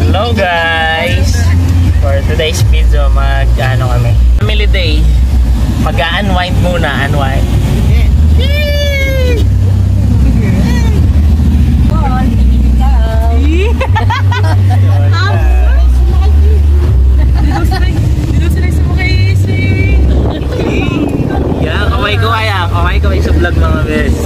Hello guys! For today's video, mag-ano kami. Family day. Mag-unwind muna, unwind. Yeah, kaway sa vlog mga bes.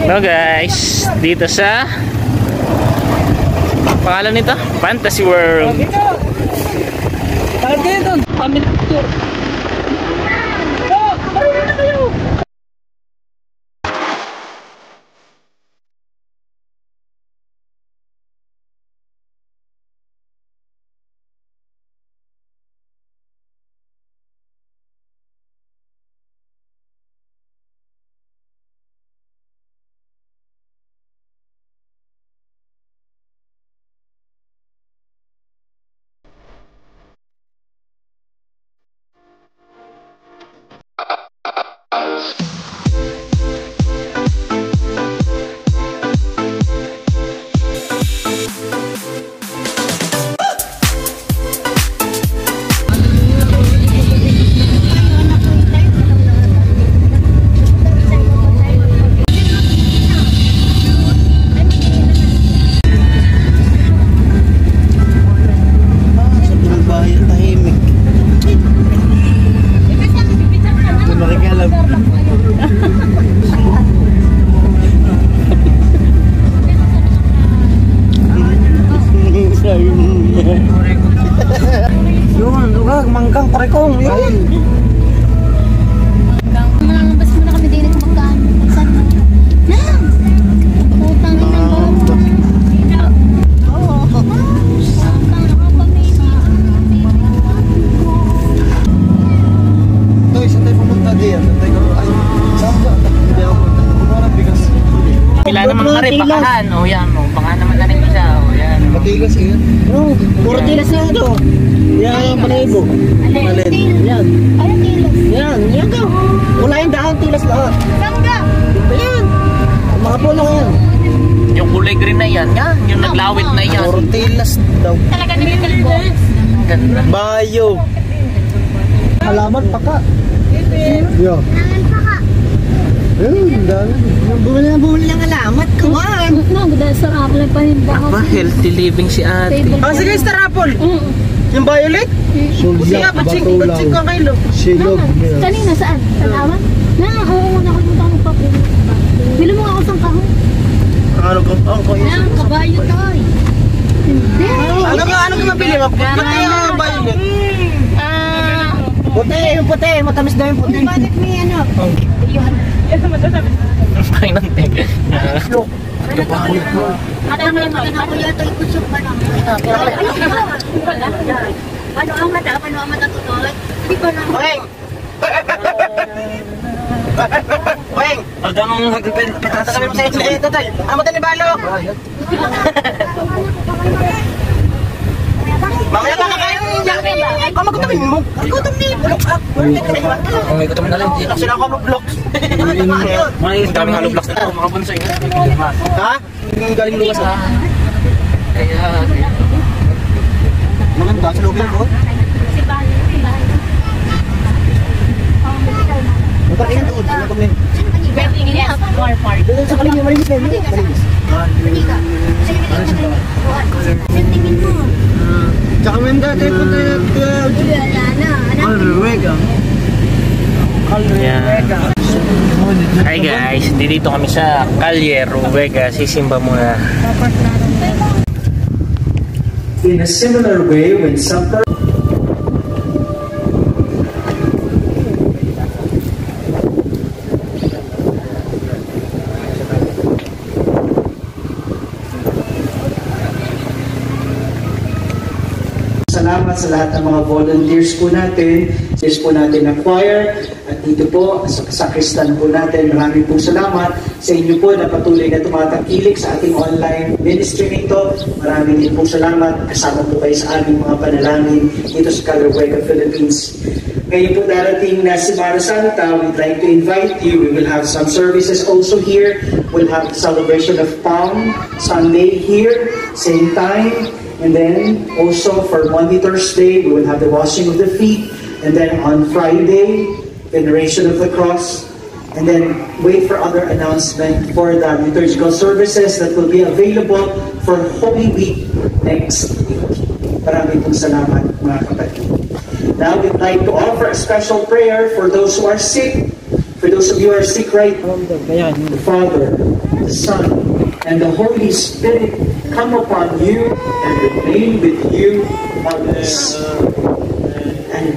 Hello guys, dito sa pangalan nito, Fantasy World. Family tour. Manggang parekong yun. Malangabas muna kami din at magkaan. Nang! Utang na ng Toy, saan tayo pumunta diyan? Saan tayo ay, saan ba? Hindi ako punta. Kumarang bigas. Pila naman ka rin, pakahan. O yan, pakahan naman na rin isa. O yan. Matigas yun. Puro tilas na ito. Yan ang panahibo. Alin? Yan. Ayun, tilas. Yan ka. Wala yung daan, tilas lahat. Sangga! Yan. Mga pulang yan. Yung kulay green na yan, yan. Yung naglawit na yan. Puro tilas daw. Talaga nilitil ko. Ganda. Bayo. Alamat pa ka. Yo. Nangan pa ka. Ayun, dami. Bumili ng alamat. Come on. Dahil sa apple pa rin ba? Aba, healthy living si ate. Sige, Star Apple. Yung violet? Sulyak, batulaw, silog. Kanina saan? Sa lawan? Oo, nakapunta ko pa. Bilo mo ako sa kahon. Ano ka? Kabayo tayo. Hindi. Ano ka mabili? Puti yung violet. Puti, yung puti. Matamis daw yung puti. Bakit may ano? Yun. Kain ng tek. Look. Ako yata yung kusok pa lang. Ano ang mata? Ano ang mata tutoy? Hindi ba lang? Weng! Weng! Pag anong Sabi mo sa inyo, tatay. Ang mata ni Balo. Mamaya ka kakain yung yakin. Kung magutamin mo. Magutom ni Blocks. Kung may gutom na lang, di. Sila ako Blocks. May daming halo blocks na ito, mga bunso yun. Ha? Yung galing luwas ha? Kaya, Maganda sa loob ko. Magpakinan doon. Doon sa kalim yung malinis na yun. Tsaka menda tayo punta na. Wala na. Kalruega. yeah. Hi guys, dito kami sa Calle Ruega. Sisimba muna. In a similar way, when supper salamat sa lahat ng mga volunteers po natin. Yes po natin ng choir. At dito po, sa sakristan po natin, maraming pong salamat sa inyo po na patuloy na tumatangkilik sa ating online ministry nito. Maraming din pong salamat. Kasama po kayo sa aming mga panalangin dito sa Caluega, Philippines. Ngayon po darating na Semana Santa, we'd like to invite you. We will have some services also here. We'll have the celebration of Palm Sunday here, same time. And then also for Monday, Thursday, we will have the washing of the feet. And then on Friday, veneration of the cross. And then wait for other announcement for the liturgical services that will be available for Holy Week next week. Maraming pong salamat mga kapatid. Now we'd like to offer a special prayer for those who are sick. For those of you who are sick right now, the Father, the Son, and the Holy Spirit come upon you and remain with you always. Amen.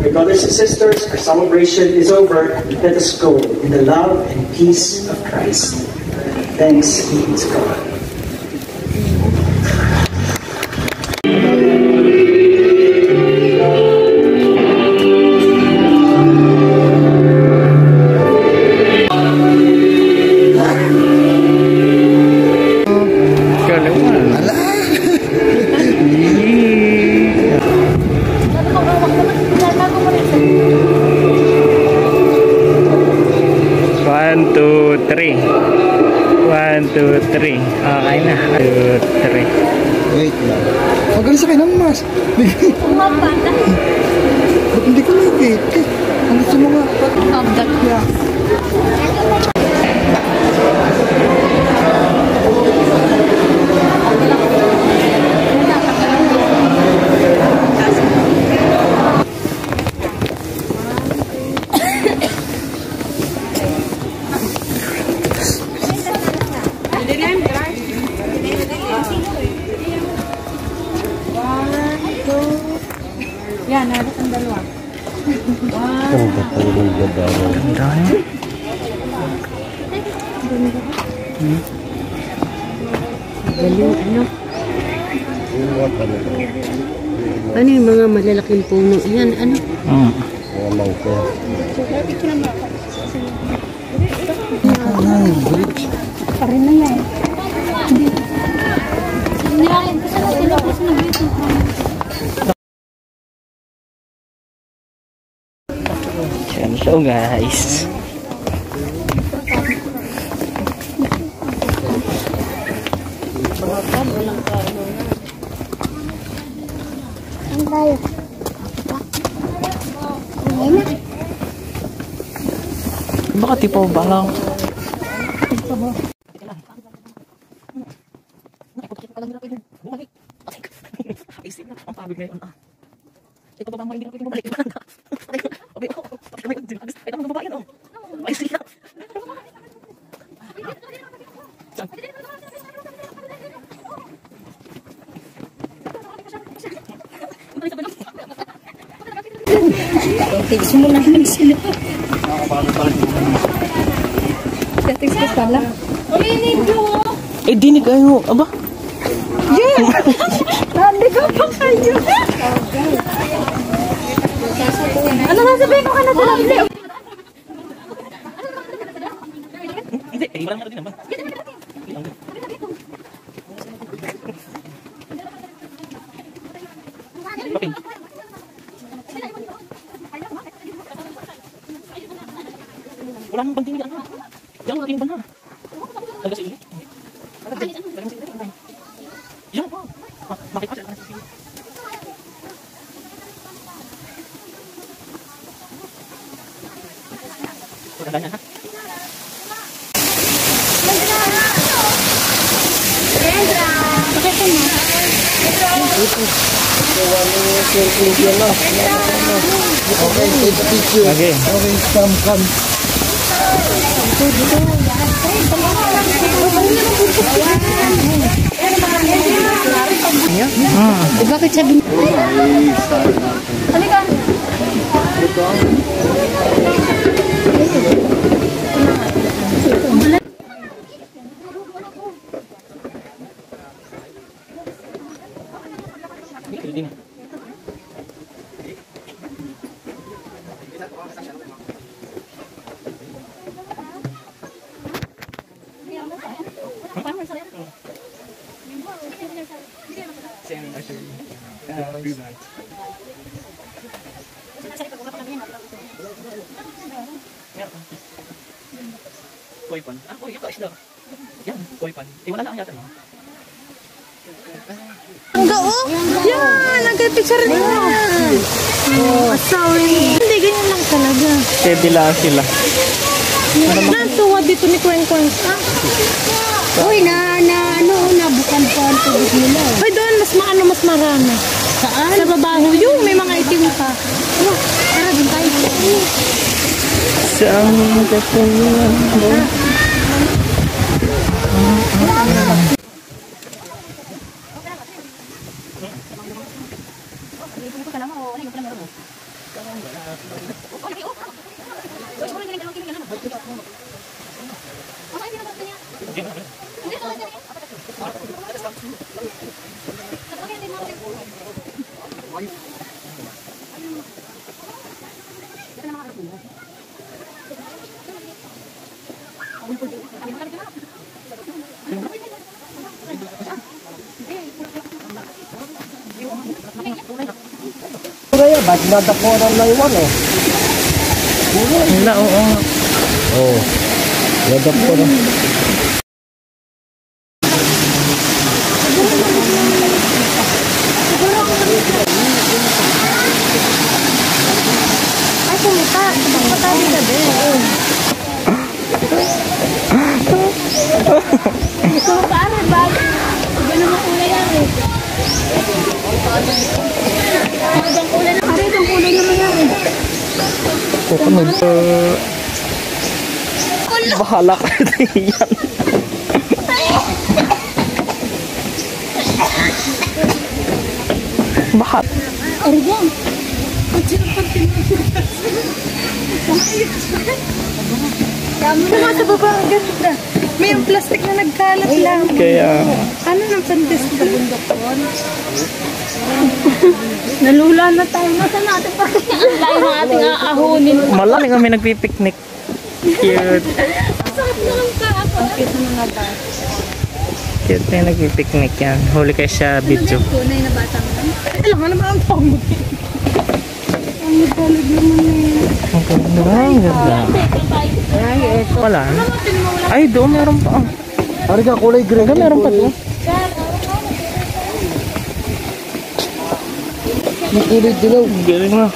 My brothers and sisters, our celebration is over. Let us go in the love and peace of Christ. Thanks be to God. Okay na. 2, 3. Wait lang. Huwag ka sa akin ng mas. Ba't hindi ko nakikita? Ang gusto mo nga. Habdak niya. Yan, nalit ang dalawa. Ano yung mga malalaking puno? Yan, ano? Parin na yan. Hindi lang. Kasi sila kasi nag-video. So guys, Ano tayo? baka tipo ba lang? Tigis mo namin sila. Tigis pala. Eh, dinig kayo. Aba? Yeah! Nandi ka pa kayo. Ano sasabihin ko ka na talaga? Hindi, eh, iba lang din naman. Okay. Wala nang banting yan. Diyan natin yung banha. Talaga sa ulit. Diyan po. Bakit pa siya? Wala na ha? Okay, take a picture. Okay. Okay, come. Bakit sabi Halika. Koi pan. Ah, koi ito isda. Yan, koi pan. Wala na ang yata. Ang gao? Yan, nagpipicture rin na. Sorry. Hindi, ganyan lang talaga. Steady lang sila. Natuwa dito ni Kwen Kwen. Uy, nabukan po ang tubig nila. Ay, doon, mas marami. Saan? Sa babaho, yung may mga itim pa. Tara, dun tayo. Saan kapungan mo? Kaya, ba't nadaporan na iwan eh? Wala, oo. Oo. Nadaporan. Ay, pumita. Patabi ka din. Ito pa, bag. Iba naman kulay yan eh. Ibang kulay na. Aray, ibang kulay naman yan eh. Kukunod pa. Bahala ka din yan. Bahat. Aray, yan. Mga sa baba, ang ganda. May yung plastic na nagkalat lang. Kaya, Ano nang pandis sa bundok ko? Nalula na tayo. Masa natin pa kaya ang layo ng ating aahunin. malaki kami nagpipiknik. Cute. Sakit na lang ka ako. Ito na nga tayo. Cute na yung nagpipiknik yan. Huli kayo sa video. Tunay na batang lang. Alam mo naman ang pangut. Ang galig naman eh. Ang ganda. Ay, eto. Wala. Ay, doon meron pa. Hari ka, kulay green. Doon meron pa to. May kulay dilaw. Galing na.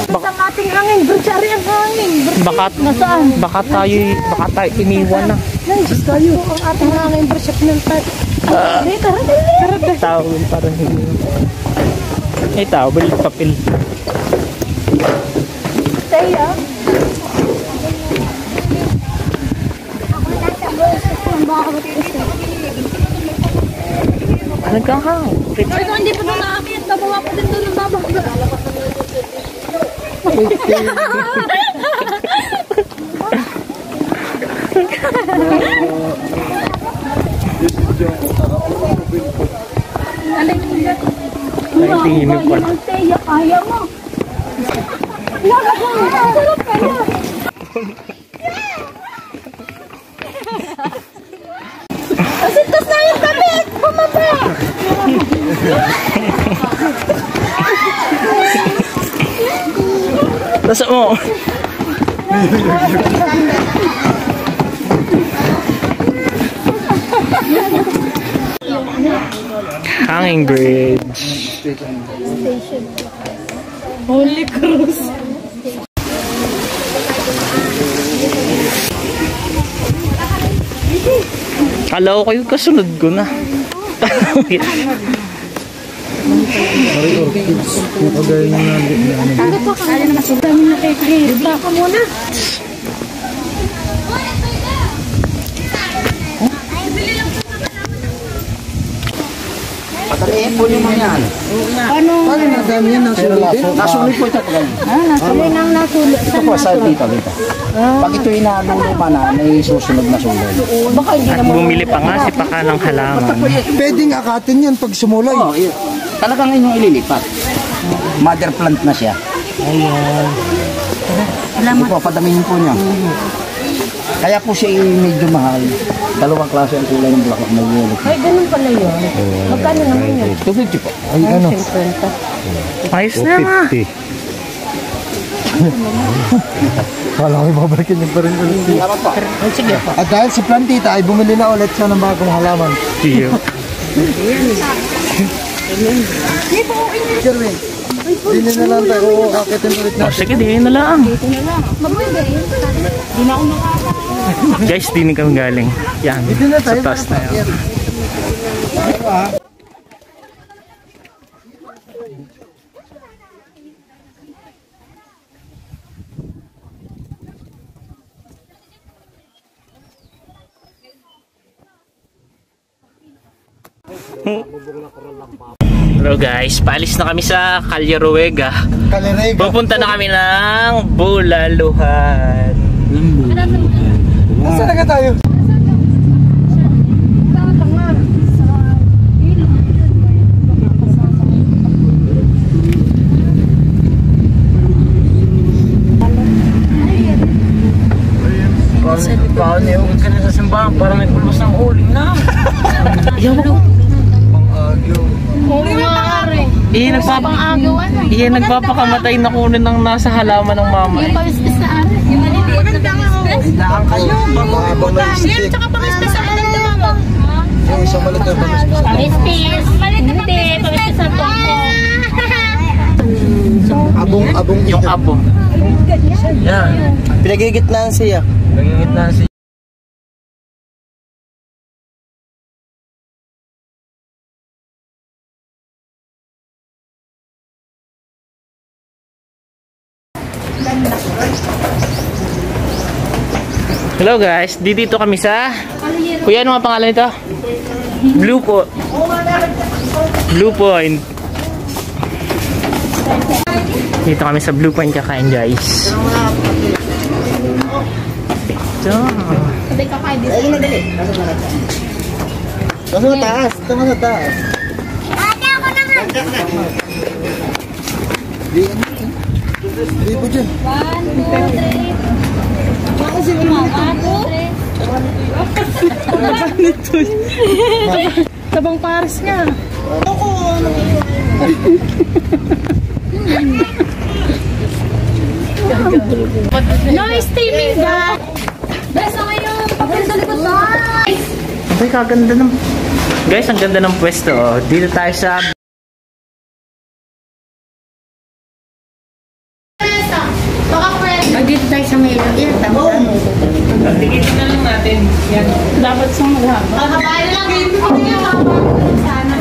Ang ating hangin, bro. Sari ang hangin. Baka, baka tayo iniwan na. Nandiyan tayo. Ang ating hangin, bro. Siya pinuntat. Dito, tara. Tawag parang hindi. Ay, tawag. Papel. Tayo. Hanggang hang. Ay, kung hindi pa ito nakakit, nabawa pa din doon ng babangga. Ay, tingin ko. Ang teya, kaya mo. Sarap kaya. Asintas na yung damit! Bumaba! Tasa mo. Hanging bridge. Holy Cross. Kala ko yung kasunod ko na. Hari orchids. Yung kagaya na Ano pa ka? Ano naman sila? Dami na kayo. Bibla ka muna. Madaliin po yung mga yan. Paano? Paano madami yan? Nasulit din? Nasulit po ito pag ganyan. Nasuloy nang nasuloy. Ito po, sa dito. Pag ito inalulupa na, may susunod na sulod. Baka hindi At bumili pa nga si Paka ng halaman. Pwedeng akatin yan pag sumulay. Oo, talagang inyong ililipat. Mother plant na siya. Ito po, padamihin po niya. Kaya po siya medyo mahal. Dalawang klase ang kulay ng bulaklak na yellow. Ay, ganun pala yun. Magkano naman yun? 250 po. Ay, ano? 50. Ayos na nga. Kala ko ibabalikin niyo pa rin ulit. Salamat po. Sige po. At dahil si Plantita ay bumili na ulit siya ng bagong halaman. Iyo. Jerwin, dili na lang tayo akitin ulit na. Oh, sige, di na lang. Guys, di na kami galing. Yan, sa taas na yan. Hello guys, paalis na kami sa Calleruega. Kalirega. Pupunta na kami ng Bulaluhan. Saan na tayo? Paano yung ka na sa simbahan para may pulbos ng uling na. Iyan nagpapakamatay na kunin ng nasa halaman ng mama. Yung pamistis na ari. Yung maliliit na pamistis. Daan kayo. Babang na yung stick. Tsaka pamistis sa alam na mama. Yung isang malit na pamistis. Pamistis. Malit na pamistis sa tongko. Abong Yung abo. Yan. Pinagigitnaan siya. Nagigitnaan siya. Hello guys, dito kami sa Kuya, ano nga pangalan nito? Blue Point. Blue Point. Dito kami sa Blue Point kakain guys. Ito. Sabi ka kayo dito. Nasa taas. Ito nasa taas. Ate, ako naman. Di po dyan. 1, 2, 3. Kasi Tabang pares nga. No steaming ba? Besa kayo. Papel sa likod ba? Ay, kaganda ng... Guys, ang ganda ng pwesto. Oh. Dito tayo sa... Baka friend. Dito tayo sa may yan. Tigitin na lang natin. Yan. Dapat sa maghaba. Kakabayan lang. Sana.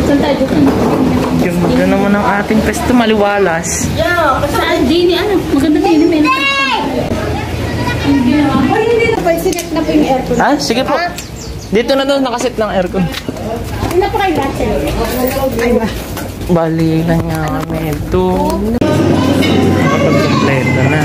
Saan tayo dito? Ganda naman ang ating pwesto. Maliwalas. Saan? Dini, ano? Maganda dini. May Hindi na pa. Sinet na po yung aircon. Ah, sige po. Dito na daw nakaset ng aircon. Hindi na po kayo lahat. Ay ba? Bali lang nga kami. Ito. Nakapag-kompleto na.